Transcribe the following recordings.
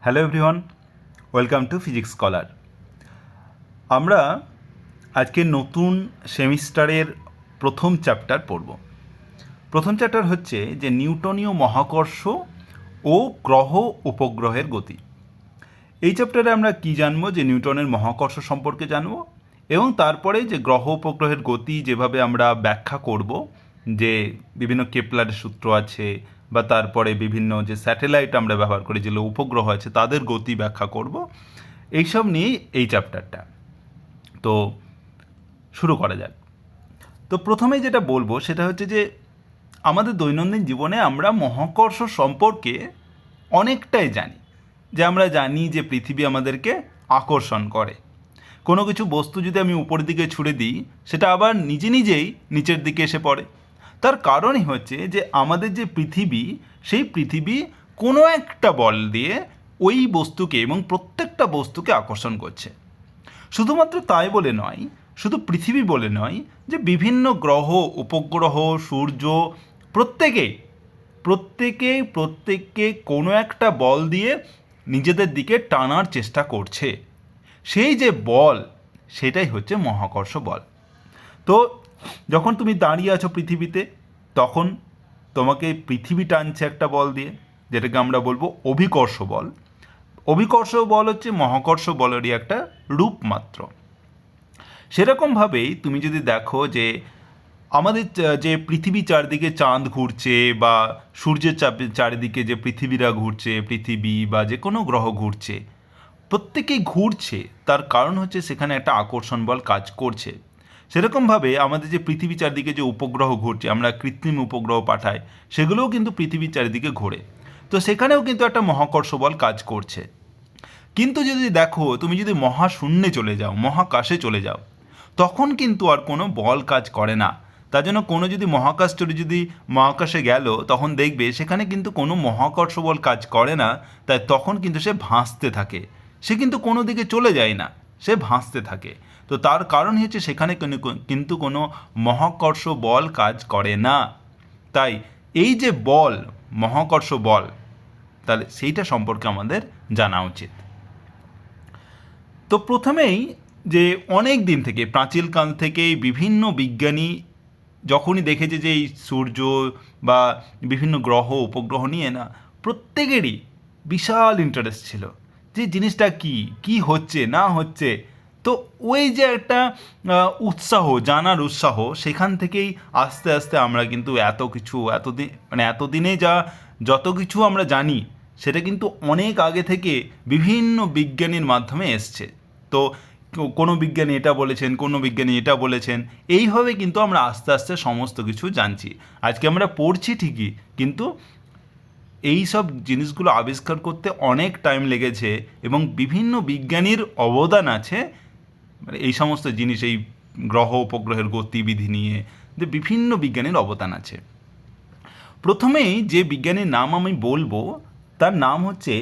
Hello everyone, welcome to physics scholar. আমরা আজকে নতুন সেমিস্টারের প্রথম চ্যাপ্টার পড়ব। প্রথম চ্যাপ্টার হচ্ছে যে নিউটনীয় মহাকর্ষ ও গ্রহ উপগ্রহের গতি। এই চ্যাপ্টারে আমরা কি জানবো, যে নিউটনের মহাকর্ষ সম্পর্কে জানবো এবং তারপরে যে গ্রহ উপগ্রহের গতি যেভাবে আমরা ব্যাখ্যা করব, যে বিভিন্ন কেপলারের সূত্র আছে বা তারপরে বিভিন্ন যে স্যাটেলাইট আমরা ব্যবহার করি, যেগুলো উপগ্রহ আছে তাদের গতি ব্যাখ্যা করব, এইসব নিয়েই এই চ্যাপ্টারটা। তো শুরু করা যাক। তো প্রথমেই যেটা বলবো সেটা হচ্ছে যে আমাদের দৈনন্দিন জীবনে আমরা মহাকর্ষ সম্পর্কে অনেকটাই জানি। যে আমরা জানি যে পৃথিবী আমাদেরকে আকর্ষণ করে। কোনো কিছু বস্তু যদি আমি উপরের দিকে ছুড়ে দিই, সেটা আবার নিজে নিজেই নিচের দিকে এসে পড়ে। তার কারণই হচ্ছে যে আমাদের যে পৃথিবী, সেই পৃথিবী কোনো একটা বল দিয়ে ওই বস্তুকে এবং প্রত্যেকটা বস্তুকে আকর্ষণ করছে। শুধুমাত্র তাই বলে নয়, শুধু পৃথিবী বলে নয়, যে বিভিন্ন গ্রহ, উপগ্রহ, সূর্য প্রত্যেকে কোনো একটা বল দিয়ে নিজেদের দিকে টানার চেষ্টা করছে। সেই যে বল, সেটাই হচ্ছে মহাকর্ষ বল। তো যখন তুমি দাঁড়িয়ে আছো পৃথিবীতে, তখন তোমাকে পৃথিবী টানছে একটা বল দিয়ে, যেটাকে আমরা বলবো অভিকর্ষ বল। অভিকর্ষ বল হচ্ছে মহাকর্ষ বলেরই একটা রূপ মাত্র। সেরকমভাবেই তুমি যদি দেখো যে আমাদের যে পৃথিবী চারদিকে চাঁদ ঘুরছে বা সূর্যের চারিদিকে যে পৃথিবীরা ঘুরছে, পৃথিবী বা যে কোনো গ্রহ ঘুরছে, প্রত্যেকেই ঘুরছে, তার কারণ হচ্ছে সেখানে একটা আকর্ষণ বল কাজ করছে। সেরকমভাবে আমাদের যে পৃথিবী চারদিকে যে উপগ্রহ ঘুরছে, আমরা কৃত্রিম উপগ্রহ পাঠাই, সেগুলোও কিন্তু পৃথিবীর চারিদিকে ঘোরে। তো সেখানেও কিন্তু একটা মহাকর্ষ বল কাজ করছে। কিন্তু যদি দেখো, তুমি যদি মহাশূন্যে চলে যাও, মহাকাশে চলে যাও, তখন কিন্তু আর কোনো বল কাজ করে না। তার জন্য কোনো যদি মহাকাশে গেল, তখন দেখবে সেখানে কিন্তু কোনো মহাকর্ষ বল কাজ করে না। তাই তখন কিন্তু সে ভাসতে থাকে, সে কিন্তু কোনো দিকে চলে যায় না, সে ভাসতে থাকে। তো তার কারণ হচ্ছে সেখানে কিন্তু কোনো মহাকর্ষ বল কাজ করে না। তাই এই যে বল, মহাকর্ষ বল, তাহলে সেইটা সম্পর্কে আমাদের জানা উচিত। তো প্রথমেই যে অনেক দিন থেকে, প্রাচীনকাল থেকেই বিভিন্ন বিজ্ঞানী যখনই দেখেছে যে এই সূর্য বা বিভিন্ন গ্রহ উপগ্রহ নিয়ে না প্রত্যেকেরই বিশাল ইন্টারেস্ট ছিল, যে জিনিসটা কি হচ্ছে না হচ্ছে। তো ওই যে একটা উৎসাহ, জানার উৎসাহ, সেখান থেকেই আস্তে আস্তে আমরা কিন্তু এতদিনে যত কিছু আমরা জানি, সেটা কিন্তু অনেক আগে থেকে বিভিন্ন বিজ্ঞানীর মাধ্যমে এসছে। তো কোনো বিজ্ঞানী এটা বলেছেন, কোনো বিজ্ঞানী এটা বলেছেন, এইভাবে কিন্তু আমরা আস্তে আস্তে সমস্ত কিছু জানছি। আজকে আমরা পড়ছি ঠিকই, কিন্তু এই সব জিনিসগুলো আবিষ্কার করতে অনেক টাইম লেগেছে এবং বিভিন্ন বিজ্ঞানীর অবদান আছে। মানে এই সমস্ত জিনিস, এই গ্রহ উপগ্রহের গতিবিধি নিয়ে যে বিভিন্ন বিজ্ঞানীর অবদান আছে। প্রথমেই যে বিজ্ঞানীর নাম আমি বলবো, তার নাম হচ্ছে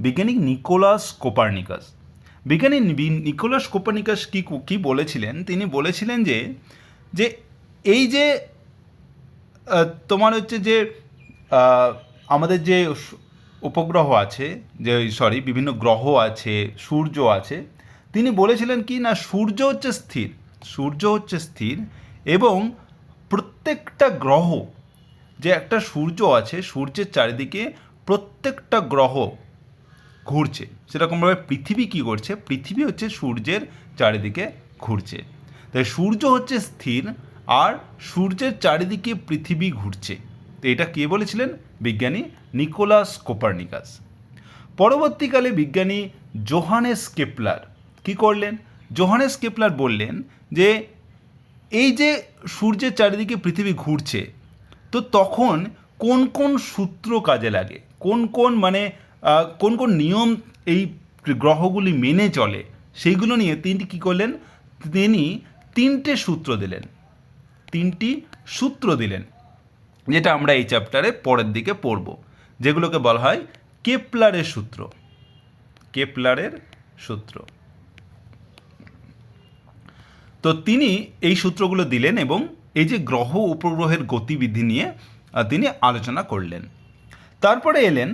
বিজ্ঞানী নিকোলাস কোপার্নিকাস। বিজ্ঞানী নিকোলাস কোপার্নিকাস কি বলেছিলেন? তিনি বলেছিলেন যে এই যে তোমার হচ্ছে যে আমাদের যে উপগ্রহ আছে, বিভিন্ন গ্রহ আছে, সূর্য আছে, তিনি বলেছিলেন কি না, সূর্য হচ্ছে স্থির এবং প্রত্যেকটা গ্রহ, যে একটা সূর্য আছে, সূর্যের চারিদিকে প্রত্যেকটা গ্রহ ঘুরছে। সেরকমভাবে পৃথিবী কী করছে? পৃথিবী হচ্ছে সূর্যের চারিদিকে ঘুরছে। তাই সূর্য হচ্ছে স্থির আর সূর্যের চারিদিকে পৃথিবী ঘুরছে। তো এটা কে বলেছিলেন? বিজ্ঞানী নিকোলাস কোপার্নিকাস। পরবর্তীকালে বিজ্ঞানী জোহানেস কেপলার কী করলেন? জোহানেস কেপলার বললেন যে এই যে সূর্যের চারিদিকে পৃথিবী ঘুরছে, তো তখন কোন কোন সূত্র কাজে লাগে, কোন কোন নিয়ম এই গ্রহগুলি মেনে চলে, সেইগুলো নিয়ে তিনি কী করলেন? তিনি তিনটি সূত্র দিলেন, যেটা আমরা এই চ্যাপ্টারে পরের দিকে পড়ব, যেগুলোকে বলা হয় কেপলারের সূত্র। তো তিনি এই সূত্রগুলো দিলেন এবং এই যে গ্রহ উপগ্রহের গতিবিধি নিয়ে তিনি আলোচনা করলেন। তারপরে এলেন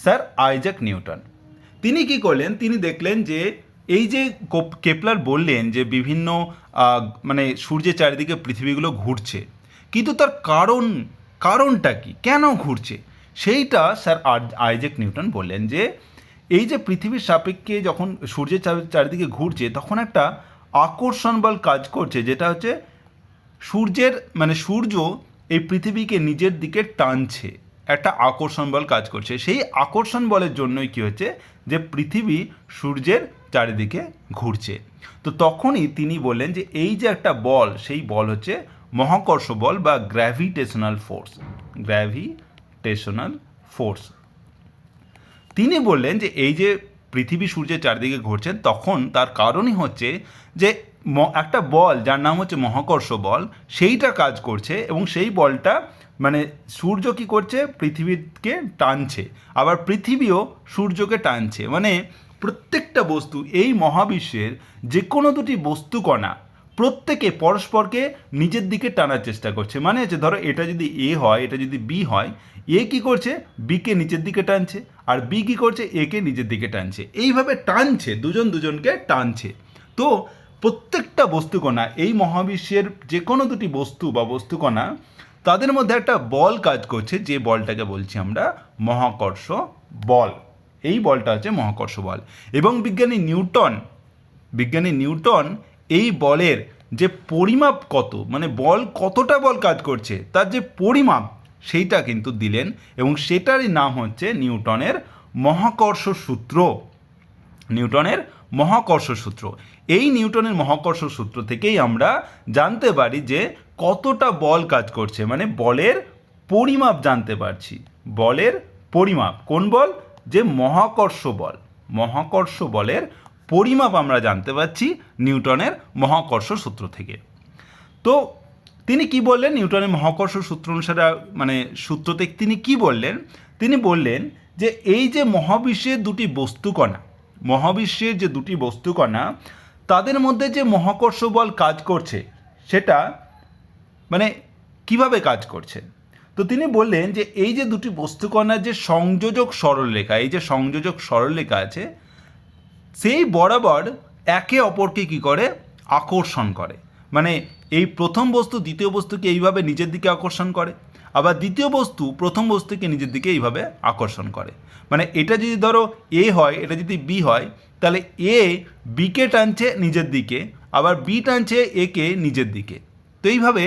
স্যার আইজ্যাক নিউটন। তিনি কি করলেন, তিনি দেখলেন যে এই যে কেপলার বললেন যে বিভিন্ন মানে সূর্যের চারিদিকে পৃথিবীগুলো ঘুরছে, কিন্তু তার কারণটা কি, কেন ঘুরছে, সেইটা স্যার আইজ্যাক নিউটন বললেন যে এই যে পৃথিবীর সাপেক্ষে যখন সূর্যের চারিদিকে ঘুরছে তখন একটা আকর্ষণ বল কাজ করছে, যেটা হচ্ছে সূর্য এই পৃথিবীকে নিজের দিকে টানছে, একটা আকর্ষণ বল কাজ করছে। সেই আকর্ষণ বলের জন্যই কী হচ্ছে যে পৃথিবী সূর্যের চারিদিকে ঘুরছে। তো তখনই তিনি বললেন যে এই যে একটা বল, সেই বল হচ্ছে মহাকর্ষ বল বা গ্র্যাভিটেশনাল ফোর্স। তিনি বললেন যে এই যে পৃথিবী সূর্যের চারদিকে ঘুরছেন, তখন তার কারণই হচ্ছে যে একটা বল যার নাম হচ্ছে মহাকর্ষ বল, সেইটা কাজ করছে এবং সেই বলটা মানে সূর্য কী করছে, পৃথিবীকে টানছে, আবার পৃথিবীও সূর্যকে টানছে। মানে প্রত্যেকটা বস্তু এই মহাবিশ্বের যে কোনো দুটি বস্তুকণা প্রত্যেকে পরস্পরকে নিজের দিকে টানার চেষ্টা করছে। মানে হচ্ছে ধরো এটা যদি এ হয়, এটা যদি বি হয়, এ কী করছে, বিকে নিচের দিকে টানছে, আর বি কী করছে, একে নিজের দিকে টানছে। এইভাবে টানছে, দুজনকে টানছে। তো প্রত্যেকটা বস্তুকণা এই মহাবিশ্বের যে কোনো দুটি বস্তু বা বস্তুকণা, তাদের মধ্যে একটা বল কাজ করছে, যে বলটাকে বলছি আমরা মহাকর্ষ বল। এই বলটা হচ্ছে মহাকর্ষ বল। এবং বিজ্ঞানী নিউটন এই বলের যে পরিমাপ কত, মানে কতটা বল কাজ করছে তার যে পরিমাপ, সেইটা কিন্তু দিলেন, এবং সেটারই নাম হচ্ছে নিউটনের মহাকর্ষ সূত্র। এই নিউটনের মহাকর্ষ সূত্র থেকেই আমরা জানতে পারি যে কতটা বল কাজ করছে, মানে বলের পরিমাপ জানতে পারছি। বলের পরিমাপ কোন বল, যে মহাকর্ষ বলের পরিমাপ আমরা জানতে পারছি নিউটনের মহাকর্ষ সূত্র থেকে। তো তিনি কি বললেন, নিউটনের মহাকর্ষ সূত্র অনুসারে মানে সূত্রতে তিনি কি বললেন, তিনি বললেন যে এই যে মহাবিশ্বের যে দুটি বস্তুকণা তাদের মধ্যে যে মহাকর্ষ বল কাজ করছে, সেটা মানে কিভাবে কাজ করছে। তো তিনি বললেন যে এই যে দুটি বস্তুকণার যে সংযোজক সরলরেখা আছে, সেই বরাবর একে অপরকে কী করে, আকর্ষণ করে। মানে এই প্রথম বস্তু দ্বিতীয় বস্তুকে এইভাবে নিজের দিকে আকর্ষণ করে, আবার দ্বিতীয় বস্তু প্রথম বস্তুকে নিজের দিকে এইভাবে আকর্ষণ করে। মানে এটা যদি ধরো এ হয়, এটা যদি বি হয়, তাহলে এ বিকে টানছে নিজের দিকে, আবার বি টানছে একে নিজের দিকে। তো এইভাবে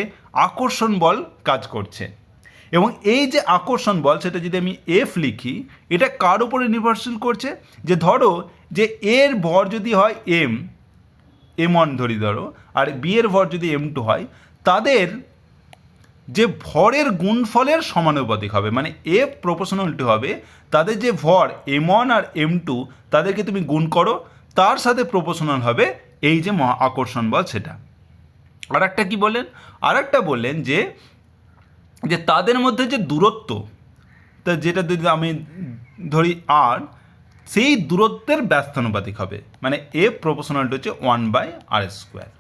আকর্ষণ বল কাজ করছে। এবং এই যে আকর্ষণ বল, সেটা যদি আমি এফ লিখি, এটা কার উপরে নির্ভরশীল করছে, যে ধরো যে এর ভর যদি হয় M1 ধরো, আর বি এর ভর যদি M2 হয়, তাদের যে ভরের গুণফলের সমানুপাতিক হবে। মানে এফ প্রপোর্শনাল টু হবে তাদের যে ভর M1 আর M2, তাদেরকে তুমি গুণ করো, তার সাথে প্রপোর্শনাল হবে এই যে আকর্ষণ বল সেটা। আর একটা কী বললেন, বললেন যে তাদের মধ্যে যে দূরত্ব, তা যেটা যদি আমি ধরি আর, সেই দূরত্বের ব্যস্তানুপাতিক হবে। মানে এফ প্রপোর্শনাল টু হচ্ছে 1/r²,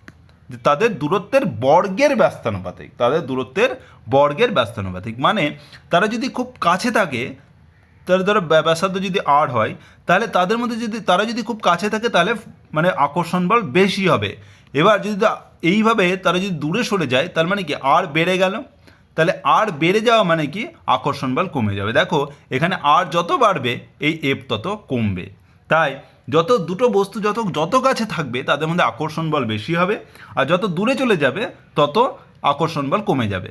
যে তাদের দূরত্বের বর্গের ব্যস্তানুপাতিক। মানে তারা যদি খুব কাছে থাকে, তাহলে ধরো ব্যাসার্ধ যদি আর হয়, তাহলে তাদের মধ্যে তারা যদি খুব কাছে থাকে, তাহলে মানে আকর্ষণ বল বেশি হবে। এবার যদি এইভাবে তারা যদি দূরে সরে যায়, তার মানে কি আর বেড়ে গেল, তাহলে আর বেড়ে যাওয়া মানে কি আকর্ষণ বল কমে যাবে। দেখো এখানে আর যত বাড়বে এই এফ তত কমবে। তাই দুটো বস্তু যত কাছে থাকবে তাদের মধ্যে আকর্ষণ বল বেশি হবে, আর যত দূরে চলে যাবে তত আকর্ষণ বল কমে যাবে।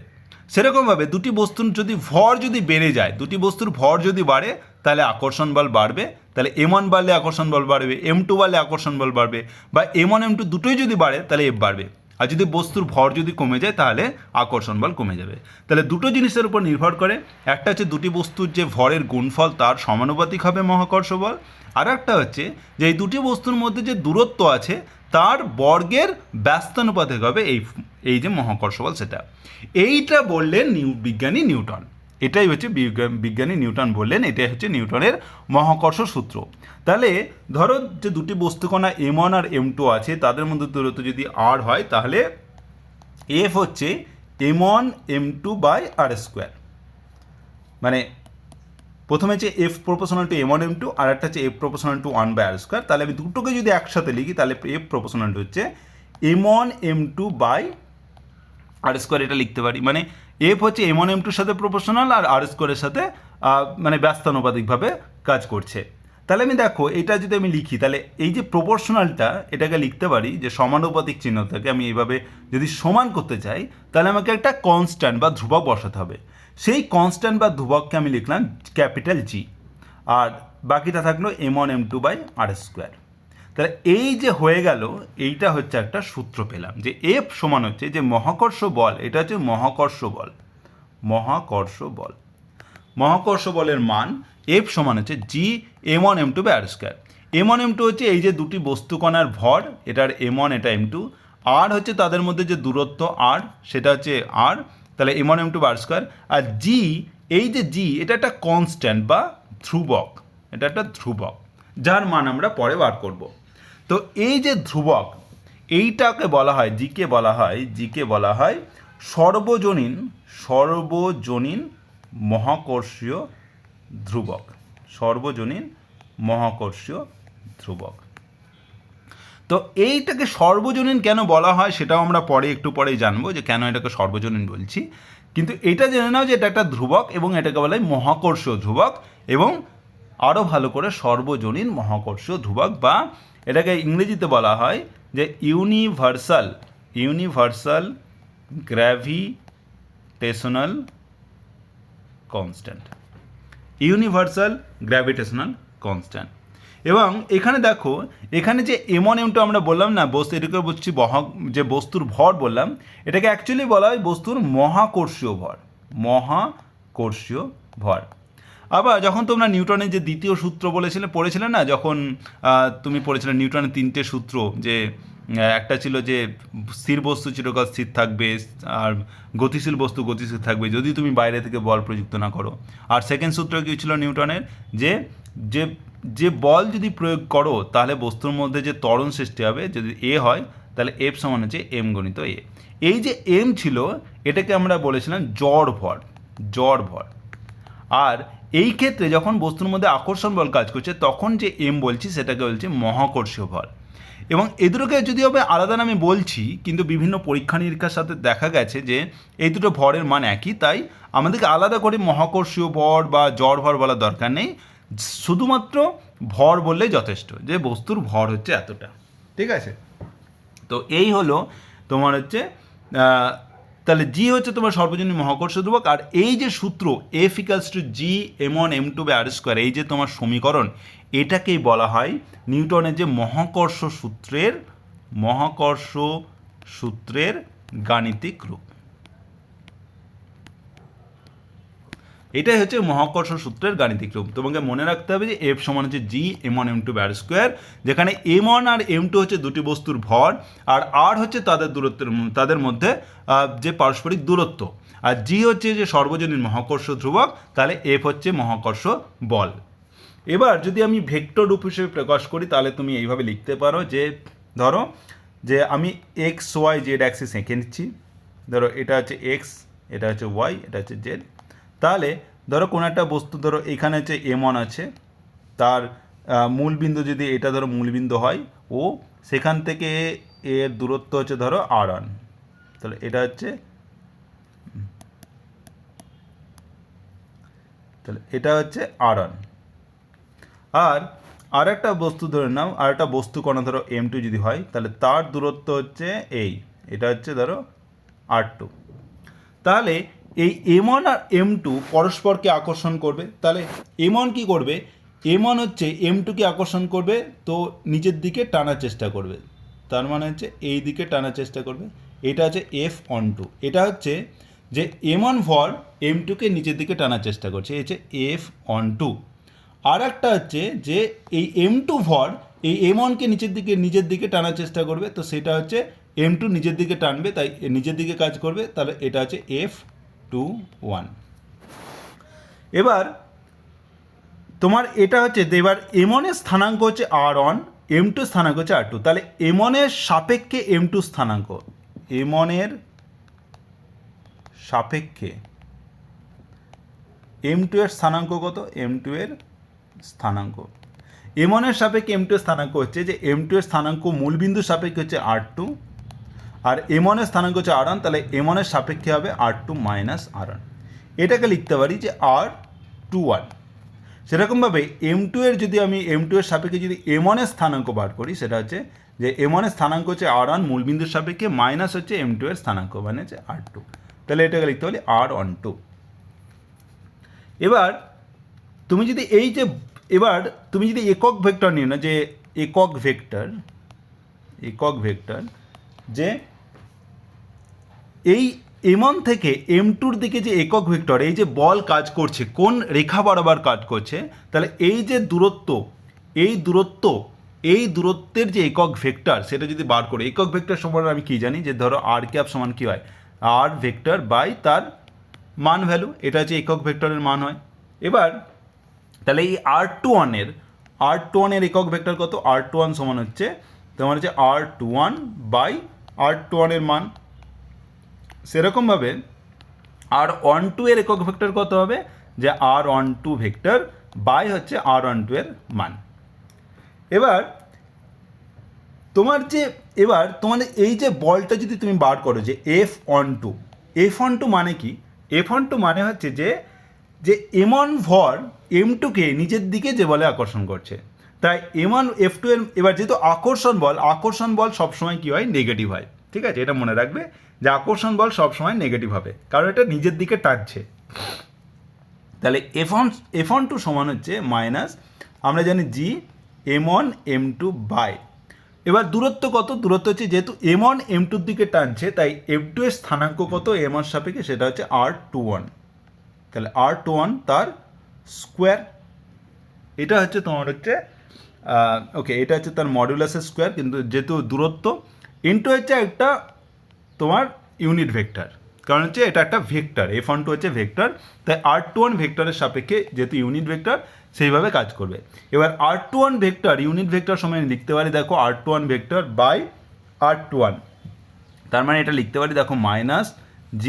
সেরকমভাবে দুটি বস্তুর ভর যদি বেড়ে যায়, দুটি বস্তুর ভর যদি বাড়ে, তাহলে আকর্ষণ বল বাড়বে। তাহলে M1 বাড়লে আকর্ষণ বল বাড়বে, M2 বাড়লে আকর্ষণ বল বাড়বে, বা M1 M2 দুটোই যদি বাড়ে তাহলে এফ বাড়বে। আর যদি বস্তুর ভর যদি কমে যায়, তাহলে আকর্ষণ বল কমে যাবে। তাহলে দুটো জিনিসের উপর নির্ভর করে, একটা হচ্ছে দুটি বস্তুর যে ভরের গুণফল তার সমানুপাতিক হবে মহাকর্ষ বল, আর একটা হচ্ছে যে এই দুটি বস্তুর মধ্যে যে দূরত্ব আছে তার বর্গের ব্যস্তানুপাতিক হবে এই যে মহাকর্ষ বল সেটা। এইটা বললেন বিজ্ঞানী নিউটন। এটাই হচ্ছে বিজ্ঞানী নিউটন বললেন, এটাই হচ্ছে নিউটনের মহাকর্ষ সূত্র। তাহলে ধরো যে দুটি বস্তুকণা M1 আর M2 আছে, তাদের মধ্যে দূরত্ব যদি r হয়, তাহলে এফ হচ্ছে M1 M2/r²। মানে প্রথমে হচ্ছে F proportional to M one M two, আর একটা হচ্ছে F proportional to one by R square. তাহলে আমি দুটোকে যদি একসাথে লিখি তাহলে এফ প্রপোর্শনাল টু হচ্ছে M one M two by R square, এটা লিখতে পারি। মানে এফ হচ্ছে এম ওয়ান এম টুর সাথে প্রপোর্শনাল আর আর স্কোয়ারের সাথে মানে ব্যস্তানুপাতিকভাবে কাজ করছে। তাহলে আমি দেখো এটা যদি আমি লিখি তাহলে এই যে প্রপোর্শনালটা এটাকে লিখতে পারি যে সমানুপাতিক চিহ্নটাকে আমি এইভাবে যদি সমান করতে চাই তাহলে আমাকে একটা কনস্ট্যান্ট বা ধ্রুবক বসাতে হবে। সেই কনস্ট্যান্ট বা ধ্রুবককে আমি লিখলাম ক্যাপিটাল জি, আর বাকিটা থাকলো M one M two by R square. তাহলে এই যে হয়ে গেল, এইটা হচ্ছে একটা সূত্র পেলাম যে এফ সমান হচ্ছে যে মহাকর্ষ বল, এটা হচ্ছে মহাকর্ষ বল, মহাকর্ষ বল, মহাকর্ষ বলের মান এফ সমান হচ্ছে G M one M two by R square. M one M two হচ্ছে এই যে দুটি বস্তুকণার ভর, এটার এম ওয়ান এটা এম টু, আর হচ্ছে তাদের মধ্যে যে দূরত্ব আর সেটা হচ্ছে আর, তাহলে M one M two by R square. আর জি, এই যে জি এটা একটা কনস্ট্যান্ট বা ধ্রুবক, এটা একটা ধ্রুবক যার মান আমরা পরে বার করব। তো এই যে ধ্রুবক এইটাকে বলা হয় জিকে বলা হয়, জিকে বলা হয় সর্বজনীন, সর্বজনীন মহাকর্ষীয় ধ্রুবক, সর্বজনীন মহাকর্ষীয় ধ্রুবক। তো এইটাকে সর্বজনীন কেন বলা হয় সেটাও আমরা পরে একটু পরেই জানবো যে কেন এটাকে সর্বজনীন বলছি, কিন্তু এটা জেনে নাও যে এটা একটা ধ্রুবক এবং এটাকে বলা হয় মহাকর্ষীয় ধ্রুবক, এবং আরও ভালো করে সর্বজনীন মহাকর্ষীয় ধ্রুবক, বা এটাকে ইংরেজিতে বলা হয় যে universal, universal gravitational constant, universal gravitational constant. এবং এখানে দেখো, এখানে যে এম ওয়ান এম টু আমরা বললাম না বস্তু, এটাকে বলছি যে বস্তুর ভর বললাম, এটাকে অ্যাকচুয়ালি বলা হয় বস্তুর মহাকর্ষীয় ভর, মহাকর্ষীয় ভর। আবার যখন তোমরা নিউটনের যে দ্বিতীয় সূত্র পড়েছিলে না, যখন তুমি পড়েছিলে নিউটনের তিনটে সূত্র, যে একটা ছিল যে স্থির বস্তু চিরকাল স্থির থাকবে, আর গতিশীল বস্তু গতিশীল থাকবে যদি তুমি বাইরে থেকে বল প্রযুক্ত না করো। আর সেকেন্ড সূত্র কী ছিল নিউটনের, যে যে যে বল যদি প্রয়োগ করো তাহলে বস্তুর মধ্যে যে ত্বরণ সৃষ্টি হবে, যদি এ হয় তাহলে এফ সমান হচ্ছে এম গণিত এ। এই যে এম ছিল এটাকে আমরা বলেছিলাম জড় ভর, জড় ভর। আর এই ক্ষেত্রে যখন বস্তুর মধ্যে আকর্ষণ বল কাজ করছে তখন যে এম বলছি সেটাকে বলছি মহাকর্ষীয় ভর। এবং এ দুটোকে যদি হবে আলাদা নামে বলছি, কিন্তু বিভিন্ন পরীক্ষা নিরীক্ষার সাথে দেখা গেছে যে এই দুটো ভরের মান একই, তাই আমাদেরকে আলাদা করে মহাকর্ষীয় ভর বা জড় ভর বলার দরকার নেই, শুধুমাত্র ভর বললেই যথেষ্ট যে বস্তুর ভর হচ্ছে এতটা, ঠিক আছে। তো এই হলো তোমার হচ্ছে তাহলে জি হচ্ছে তোমার সর্বজনীন মহাকর্ষ ধ্রুবক। আর এই যে সূত্র F equals to G M one M two by R square, এই যে তোমার সমীকরণ, এটাকেই বলা হয় নিউটনের যে মহাকর্ষ সূত্রের, মহাকর্ষ সূত্রের গাণিতিক রূপ। এটাই হচ্ছে মহাকর্ষ সূত্রের গাণিতিক রূপ। তোমাকে মনে রাখতে হবে যে এফ সমান হচ্ছে G M one M two by R square, যেখানে এম ওয়ান আর এম টু হচ্ছে দুটি বস্তুর ভর, আর আর হচ্ছে তাদের দূরত্বের, তাদের মধ্যে যে পারস্পরিক দূরত্ব, আর জি হচ্ছে যে সর্বজনীন মহাকর্ষ ধ্রুবক, তাহলে এফ হচ্ছে মহাকর্ষ বল। এবার যদি আমি ভেক্টর রূপ হিসেবে প্রকাশ করি তাহলে তুমি এইভাবে লিখতে পারো যে ধরো যে আমি এক্স ওয়াই জেড অ্যাক্সিস এঁকে নিচ্ছি, ধরো এটা হচ্ছে এক্স, এটা হচ্ছে ওয়াই, এটা হচ্ছে জেড। তাহলে ধরো কোনো একটা বস্তু, ধরো এখানে হচ্ছে এম ওয়ান আছে, তার মূলবিন্দু যদি এটা ধরো মূলবিন্দু হয়, ও সেখান থেকে এর দূরত্ব হচ্ছে ধরো আর ওয়ান, তাহলে এটা হচ্ছে, তাহলে এটা হচ্ছে আর ওয়ান। আর একটা বস্তু ধরে নাও, আর একটা বস্তু কণা ধরো এম টু যদি হয়, তাহলে তার দূরত্ব হচ্ছে এই, এটা হচ্ছে ধরো আর টু। তাহলে এই এম ওয়ান আর এম টু পরস্পরকে আকর্ষণ করবে, তাহলে এম ওয়ান কী করবে, এম ওয়ান হচ্ছে এম টুকে আকর্ষণ করবে, তো নিচের দিকে টানার চেষ্টা করবে, তার মানে হচ্ছে এই দিকে টানার চেষ্টা করবে, এটা হচ্ছে এফ অন টু। এটা হচ্ছে যে এম ওয়ান ভর এম টুকে নিচের দিকে টানার চেষ্টা করছে, এই হচ্ছে এফ অন টু। আর একটা হচ্ছে যে এই এম টু ভর এই এম ওয়ানকে নিজের দিকে টানার চেষ্টা করবে, তো সেটা হচ্ছে এম টু নিজের দিকে টানবে, তাই নিজের দিকে কাজ করবে, তাহলে এটা হচ্ছে এফ টু ওয়ান। এবার তোমার এটা হচ্ছে, এবার এম ওয়ানের স্থানাঙ্ক হচ্ছে আর ওয়ান, এম টু স্থানাঙ্ক হচ্ছে আর টু, তাহলে এম ওয়ানের সাপেক্ষে এম টু স্থানাঙ্ক, এম ওয়ানের সাপেক্ষে M2 এর স্থানাঙ্ক কত? M2 এর স্থানাঙ্ক M1 এর সাপেক্ষে M2 এর স্থানাঙ্ক হচ্ছে যে M2 এর স্থানাঙ্ক মূলবিন্দুর সাপেক্ষে হচ্ছে R2 আর M1 এর স্থানাঙ্ক হচ্ছে R1, তাহলে M1 এর সাপেক্ষে হবে R2 মাইনাস R1। এটাকে লিখতে পারি যে R21। সেরকমভাবে M2 এর যদি আমি M2 এর সাপেক্ষে যদি M1 এর স্থানাঙ্ক বার করি, সেটা হচ্ছে যে M1 এর স্থানাঙ্ক হচ্ছে R1 মূলবিন্দুর সাপেক্ষে মাইনাস হচ্ছে M2 এর স্থানাঙ্ক মানে হচ্ছে R2, তাহলে এটাকে লিখতে পারি R12। এবার তুমি যদি একক ভেক্টর নিও না, যে একক ভেক্টর যে এই M1 থেকে M2 দিকে যে একক ভেক্টর, এই যে বল কাজ করছে কোন রেখা বরাবর কাজ করছে, তাহলে এই যে দূরত্বের যে একক ভেক্টর সেটা যদি বার করে, একক ভেক্টর সমান আমি কি জানি যে ধরো r ক্যাপ সমান কি হয়, r ভেক্টর বাই তার মান ভ্যালু, এটা হচ্ছে একক ভেক্টরের মান হয়। এবার তাহলে এই R21 এর একক ভেক্টর কত? R21 সমান হচ্ছে তোমার হচ্ছে R21 বাই R21 এর মান। সেরকমভাবে R12 এর একক ভেক্টর কত হবে? যে R12 ভেক্টর বাই হচ্ছে R12 এর মান। এবার তোমার এই যে বলটা যদি তুমি বার করো যে F12 মানে কি? F12 মানে হচ্ছে যে M1 ভর M2কে নিজের দিকে যে বলে আকর্ষণ করছে, তাই M1 F2 এর এবার যেহেতু আকর্ষণ বল সবসময় কী হয়? নেগেটিভ হয়। ঠিক আছে, এটা মনে রাখবে যে আকর্ষণ বল সবসময় নেগেটিভ হবে, কারণ এটা নিজের দিকে টানছে। তাহলে F12 সমান হচ্ছে মাইনাস, আমরা জানি G M1 M2 বাই, এবার দূরত্ব কত? দূরত্ব হচ্ছে যেহেতু M1 M2 দিকে টানছে, তাই M2 এর স্থানাঙ্ক কত M1 সাপেক্ষে? সেটা হচ্ছে R21, তাহলে R21 তার স্কোয়ার। এটা হচ্ছে তোমার হচ্ছে এটা হচ্ছে তার মডুলাসের স্কোয়ার, কিন্তু যেহেতু দূরত্ব ইনটু হচ্ছে একটা তোমার ইউনিট ভেক্টর, কারণ হচ্ছে এটা একটা ভেক্টর, F12 হচ্ছে ভেক্টর, তাই R21 ভেক্টরের সাপেক্ষে যেহেতু ইউনিট ভেক্টর সেইভাবে কাজ করবে। এবার R21 ভেক্টর ইউনিট ভেক্টর সময় লিখতে পারি, দেখো R21 ভেক্টর বাই R21, তার মানে এটা লিখতে পারি দেখো minus G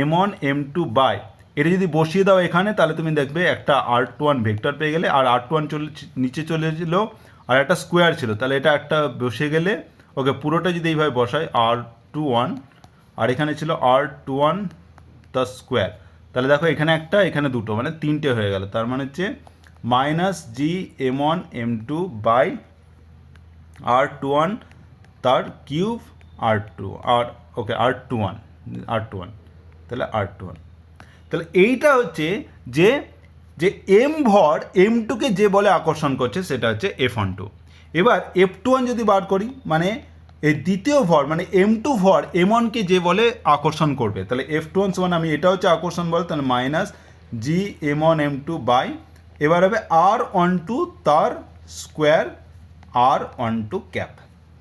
M1 M2 by, এটা যদি বসিয়ে দাও এখানে তাহলে তুমি দেখবে একটা R21 ভেক্টর পেয়ে গেলে, আর R21 নিচে চলে এসেছিলো আর একটা স্কোয়ার ছিল, তাহলে এটা একটা বসে গেলে ওকে পুরোটা যদি এইভাবে বসায় R21 আর এখানে ছিল R21 তার স্কোয়ার, তাহলে দেখো এখানে একটা এখানে দুটো মানে তিনটে হয়ে গেল, তার মানে হচ্ছে minus G M1 M2 by R21 তার কিউব R2 R21 তাহলে R21। তাহলে এইটা হচ্ছে যে M ভর M2কে যে বলে আকর্ষণ করছে সেটা হচ্ছে F12। এবার F21 যদি বার করি, মানে এই দ্বিতীয় ভর মানে M2 ভর M1কে যে বলে আকর্ষণ করবে, তাহলে F21 সমান আমি এটা হচ্ছে আকর্ষণ বল, তাহলে minus G M1 M2 by, এবার হবে R12 তার স্কোয়ার R12 ক্যাপ।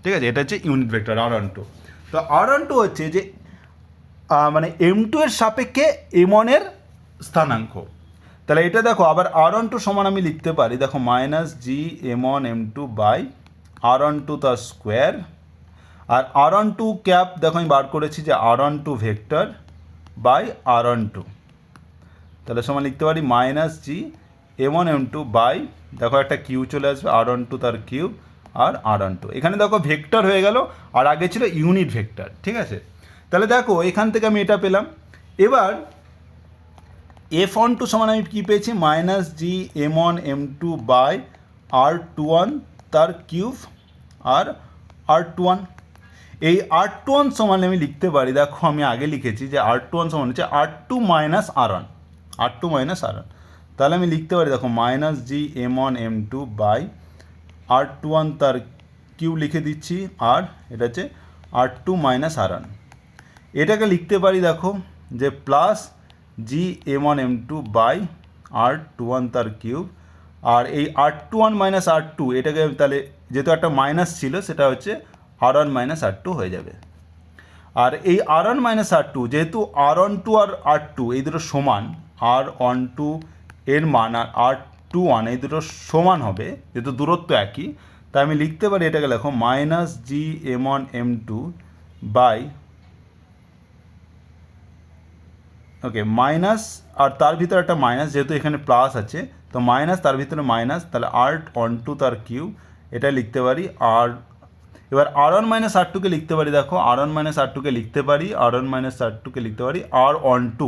ঠিক আছে, এটা হচ্ছে ইউনিট ভেক্টর R12। তো R12 হচ্ছে যে মানে M2 এর সাপেক্ষে M1 এর স্থানাঙ্ক। তাহলে এটা দেখো আবার R12 সমান আমি লিখতে পারি, দেখো minus G M1 M2 by R12 তার স্কোয়ার, আর R12 ক্যাপ দেখো আমি বার করেছি যে R12 ভেক্টর বাই R12, তাহলে সমান লিখতে পারি minus G M1 M2 by, দেখো একটা কিউ চলে আসবে R12 তার কিউব আর R12, এখানে দেখো ভেক্টর হয়ে গেল আর আগে ছিল ইউনিট ভেক্টর। ঠিক আছে, তাহলে দেখো এখান থেকে আমি এটা পেলাম। এবার F12 সমান আমি কী পেয়েছি? Minus G M1 M2 by R21 তার কিউব আর R21। এই R21 সমান আমি লিখতে পারি, দেখো আমি আগে লিখেছি যে R21 সমান হচ্ছে R2 মাইনাস R1, তাহলে আমি লিখতে পারি দেখো minus G M1 M2 by R21 তার কিউব লিখে দিচ্ছি, আর এটা হচ্ছে R2 মাইনাস R1। এটাকে লিখতে পারি দেখো যে plus G M1 M2 by R21 তার কিউব, আর এই R21 মাইনাস R2 এটাকে তাহলে যেহেতু একটা মাইনাস ছিল সেটা হচ্ছে R1 মাইনাস R2 হয়ে যাবে। আর এই R1 মাইনাস R2 যেহেতু R12 আর R2 এই দুটো সমান, R12 এর মান আর R21 এই দুটো সমান হবে যেহেতু দূরত্ব একই, তাই আমি লিখতে পারি এটাকে লেখো minus G M1 M2 by okay minus, আর তার ভিতরে একটা মাইনাস, যেহেতু এখানে প্লাস আছে তো মাইনাস, তার ভিতরে মাইনাস, তাহলে r12 তার কিউব, এটা লিখতে পারি। আর এবার r1 মাইনাস r2কে লিখতে পারি, দেখো r1 মাইনাস r2কে লিখতে পারি, r1 মাইনাস r2কে লিখতে পারি r12,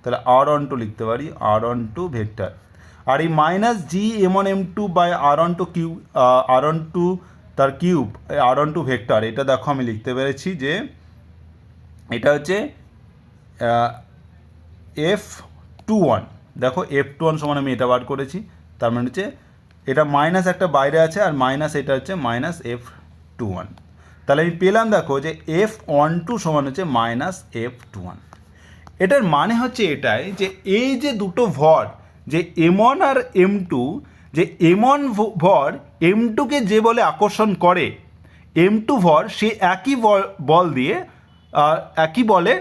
তাহলে r12 লিখতে পারি, r12 ভেক্টর। আর এই minus G m1 m2 by r12 cube, r12 তার কিউব, r12 ভেক্টর, এটা দেখো আমি লিখতে পেরেছি যে এটা হচ্ছে f21, দেখো f21 সমান আমি এটা বার করেছি, তার মানে হচ্ছে এটা মাইনাস একটা বাইরে আছে আর মাইনাস এটা হচ্ছে মাইনাস f21, তাহলে আমি পেলাম দেখো যে f12 সমান হচ্ছে মাইনাস f21। এটার মানে হচ্ছে এটাই যে এই যে দুটো ভর, যে m1 আর m2, যে m1 ভর m2কে যে বলে আকর্ষণ করে, m2 ভর সে একই বল দিয়ে একই বলে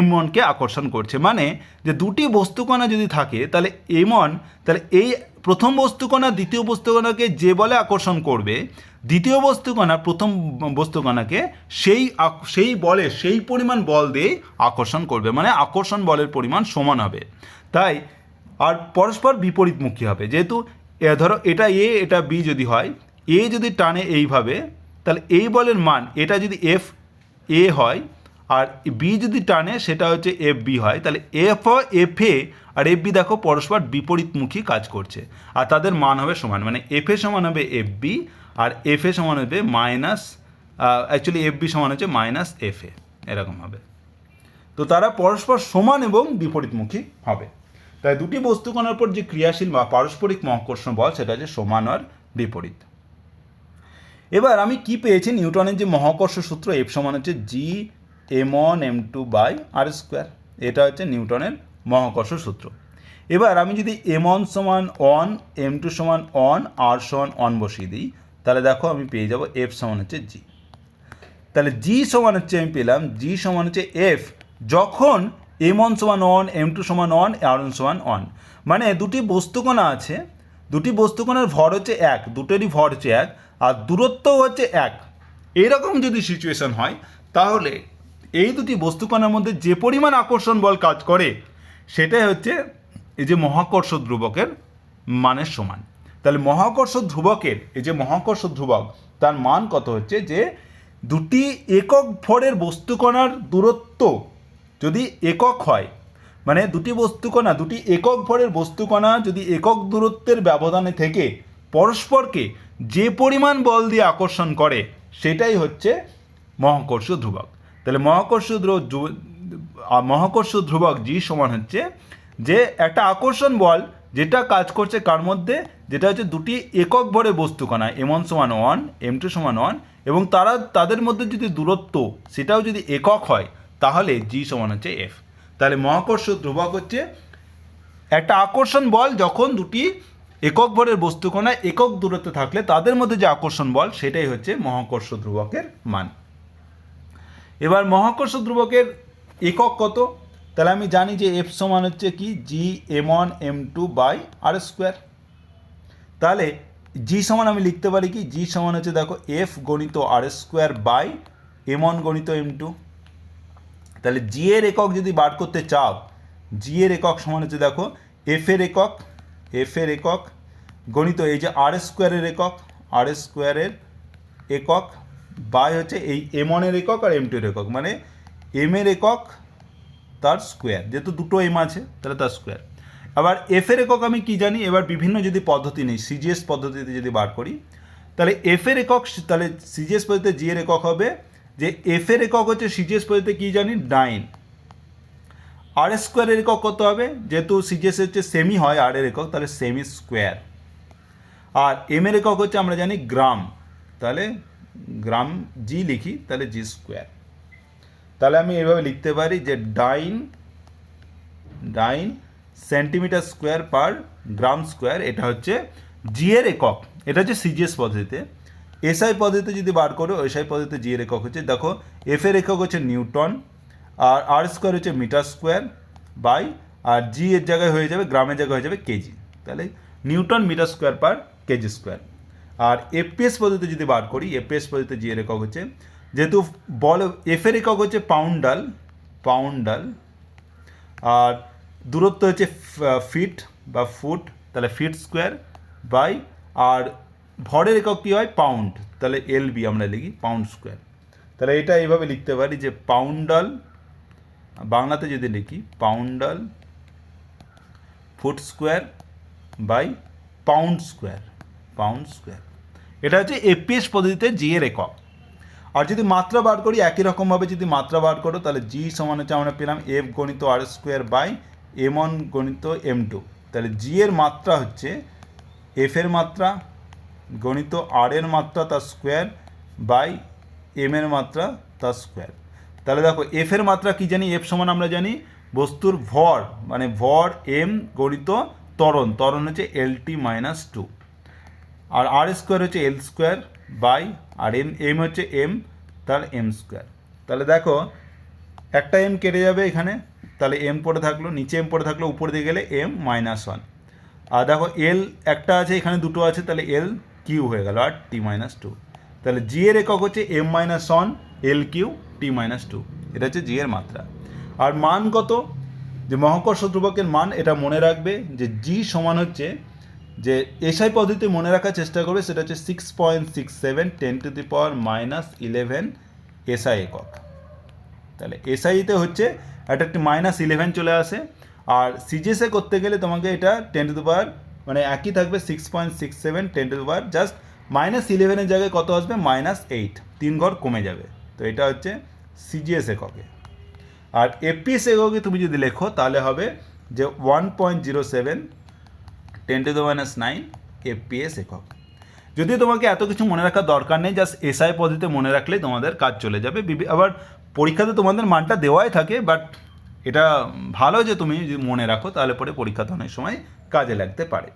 m1কে আকর্ষণ করছে। মানে যে দুটি বস্তুকণা যদি থাকে তাহলে m1, তাহলে এই প্রথম বস্তুকণা দ্বিতীয় বস্তুকণাকে যে বলে আকর্ষণ করবে, দ্বিতীয় বস্তুকণা প্রথম বস্তুকণাকে সেই বলে সেই পরিমাণ বল দিয়ে আকর্ষণ করবে, মানে আকর্ষণ বলের পরিমাণ সমান হবে। তাই আর পরস্পর বিপরীতমুখী হবে, যেহেতু ধরো এটা এ এটা বি যদি হয়, এ যদি টানে এইভাবে, তাহলে এই বলের মান এটা যদি এফ এ হয় আর বি যদি টানে সেটা হচ্ছে এফ বি হয়, তাহলে এফ এ আর এফ বি দেখো পরস্পর বিপরীতমুখী কাজ করছে আর তাদের মান হবে সমান, মানে এফ এ সমান হবে এফ বি আর এফ এ সমান হবে মাইনাস, অ্যাকচুয়ালি এফ বি সমান হচ্ছে মাইনাস এফ এ, এরকম হবে। তো তারা পরস্পর সমান এবং বিপরীতমুখী হবে। তাই দুটি বস্তুকণার উপর যে ক্রিয়াশীল বা পারস্পরিক মহাকর্ষণ বল সেটা হচ্ছে সমান আর বিপরীত। এবার আমি কি পেয়েছি, নিউটনের যে মহাকর্ষ সূত্র এফ সমান হচ্ছে জি m1 m2 by R square, এটা হচ্ছে নিউটনের মহাকর্ষ সূত্র। এবার আমি যদি m1 সমান 1, m2 সমান 1, r সমান 1 বসিয়ে দিই, তাহলে দেখো আমি পেয়ে যাব f সমান হচ্ছে জি। তাহলে জি সমান হচ্ছে আমি পেলাম জি সমান হচ্ছে এফ যখন m1 সমান 1, m2 সমান 1, r1 সমান 1, মানে দুটি বস্তুকণা আছে, দুটি বস্তুকণার ভর হচ্ছে এক, দুটোরই ভর হচ্ছে এক আর দূরত্ব হচ্ছে এক, এরকম যদি সিচুয়েশন হয় তাহলে এই দুটি বস্তুকণার মধ্যে যে পরিমাণ আকর্ষণ বল কাজ করে সেটাই হচ্ছে এই যে মহাকর্ষ ধ্রুবকের মানের সমান। তাহলে মহাকর্ষ ধ্রুবকের এই যে মহাকর্ষ ধ্রুবক তার মান কত হচ্ছে, যে দুটি একক ভরের বস্তুকণার দূরত্ব যদি একক হয়, মানে দুটি বস্তুকণা দুটি একক ভরের বস্তুকণা যদি একক দূরত্বের ব্যবধানে থেকে পরস্পরকে যে পরিমাণ বল দিয়ে আকর্ষণ করে সেটাই হচ্ছে মহাকর্ষ ধ্রুবক। তাহলে মহাকর্ষ ধ্রুবক জি সমান হচ্ছে যে একটা আকর্ষণ বল যেটা কাজ করছে কার মধ্যে, যেটা হচ্ছে দুটি একক ভরের বস্তুকণা m1 সমান 1, m2 সমান 1 এবং তাদের মধ্যে যদি দূরত্ব সেটাও যদি একক হয় তাহলে জি সমান হচ্ছে এফ। তাহলে মহাকর্ষ ধ্রুবক হচ্ছে একটা আকর্ষণ বল যখন দুটি একক ভরের বস্তুকণা একক দূরত্বে থাকলে তাদের মধ্যে যে আকর্ষণ বল সেটাই হচ্ছে মহাকর্ষ ধ্রুবকের মান। এবার মহাকর্ষ ধ্রুবকের একক কত, তাহলে আমি জানি যে এফ সমান হচ্ছে কি জি m1 m2 by R square. তাহলে জি সমান আমি লিখতে পারি কি, জি সমান হচ্ছে দেখো এফ গণিত আর স্কোয়ার বাই m1 গণিত m2। তাহলে জি এর একক যদি বার করতে চাও, জি এর একক সমান হচ্ছে দেখো এফ এর একক গণিত এই যে আর স্কোয়ারের একক বাই হচ্ছে এই m1 এর একক আর m2 এর একক, মানে m এর একক তার স্কোয়ার, যেহেতু দুটো m আছে তাহলে তার স্কোয়ার। আবার এফ এর একক আমি কি জানি, এবার বিভিন্ন যদি পদ্ধতি নেই সিজিএস পদ্ধতিতে যদি বার করি তাহলে এফ এর একক, তাহলে সিজিএস পদ্ধতিতে জি এর একক হবে যে এফ এর একক হচ্ছে সিজিএস পদ্ধতিতে কি জানি 9, আর স্কোয়ারের একক কত হবে, যেহেতু সিজিএস হচ্ছে সেমি হয় আর এর একক তাহলে সেমি স্কোয়ার, আর এম এর একক হচ্ছে আমরা জানি গ্রাম, তাহলে গ্রাম জি লিখি তাহলে জি স্কোয়ার। তাহলে আমি এভাবে লিখতে পারি যে 9 সেন্টিমিটার স্কোয়ার পার গ্রাম স্কোয়ার, এটা হচ্ছে জি এর একক, এটা হচ্ছে সিজিএস পদ্ধতিতে। এসআই পদ্ধতিতে যদি বার করো, এসআই পদ্ধতিতে জি এর একক হচ্ছে দেখো এফ এর একক হচ্ছে নিউটন আর আর স্কোয়ার হচ্ছে মিটার স্কোয়ার বাই, আর জি এর জায়গায় হয়ে যাবে গ্রামের জায়গায় হয়ে যাবে কেজি, তাহলে newton metre square per KG square. আর এফপিএস পদ্ধতিতে যদি বার করি, এফপিএস পদ্ধতিতে জি এর একক হচ্ছে, যেহেতু বল এফ এর একক হচ্ছে পাউন্ডাল আর দূরত্ব হচ্ছে ফিট বা ফুট, তাহলে ফিট স্কোয়ার বাই, আর ভরের একক কী হয় পাউন্ড, তাহলে এলবি আমরা লিখি পাউন্ড স্কোয়ার। তাহলে এটা এইভাবে লিখতে পারি যে পাউন্ডাল, বাংলাতে যদি লিখি poundal foot square by pound square, pound square. এটা হচ্ছে এপিএস পদ্ধতিতে জি এর একক। আর যদি মাত্রা বার করি একই রকমভাবে যদি মাত্রা বার করো তাহলে জি সমান হচ্ছে আমরা পেলাম এফ গণিত আর স্কোয়ার বাই এম ওয়ান গণিত এম টু। তাহলে জি এর মাত্রা হচ্ছে এফ এর মাত্রা গণিত আর এর মাত্রা তার স্কোয়ার বাই এম এর মাত্রা তার স্কোয়ার। তাহলে দেখো এফ এর মাত্রা কী জানি, এফ সমান আমরা জানি বস্তুর ভর, মানে ভর এম গণিত ত্বরণ, ত্বরণ হচ্ছে এল টি মাইনাস টু, আর আর স্কোয়ার হচ্ছে এল স্কোয়ার বাই, আর এম হচ্ছে এম, তার এম স্কোয়ার। তাহলে দেখো একটা এম কেটে যাবে এখানে, তাহলে এম পড়ে থাকলো, নিচে এম পড়ে থাকলো, উপরে দিয়ে গেলে এম মাইনাস ওয়ান। আর দেখো এল একটা আছে, এখানে দুটো আছে, তাহলে এল কিউ হয়ে গেল আর টি মাইনাস টু। তাহলে জি এর একক হচ্ছে M minus one L cube T minus two, এটা হচ্ছে জি এর মাত্রা। আর মান কত, যে মহাকর্ষ ধ্রুবকের মান এটা মনে রাখবে যে জি সমান হচ্ছে, যে এসআই পদ্ধতি মনে রাখার চেষ্টা করবে, সেটা হচ্ছে 6.67 10⁻⁻11 এসআই একক। তাহলে এসআইতে হচ্ছে একটা -11 চলে আসে, আর সিজিএসএ করতে গেলে তোমাকে এটা 10⁻, মানে একই থাকবে 6.67 10⁻, জাস্ট -11 জায়গায় কত আসবে -8, 3 ঘর কমে যাবে। তো এটা হচ্ছে সিজিএস এককে। আর এপিএস এককে তুমি যদি লেখো তাহলে হবে যে 1.07 10⁻⁹ এপিএস একক। যদিও তোমাকে এত কিছু মনে রাখার দরকার নেই, জাস্ট এসআই পদ্ধতিতে মনে রাখলেই তোমাদের কাজ চলে যাবে। আবার পরীক্ষাতে তোমাদের মানটা দেওয়াই থাকে, বাট এটা ভালো যে তুমি যদি মনে রাখো তাহলে পরে পরীক্ষাতে অনেক সময় কাজে লাগতে পারে।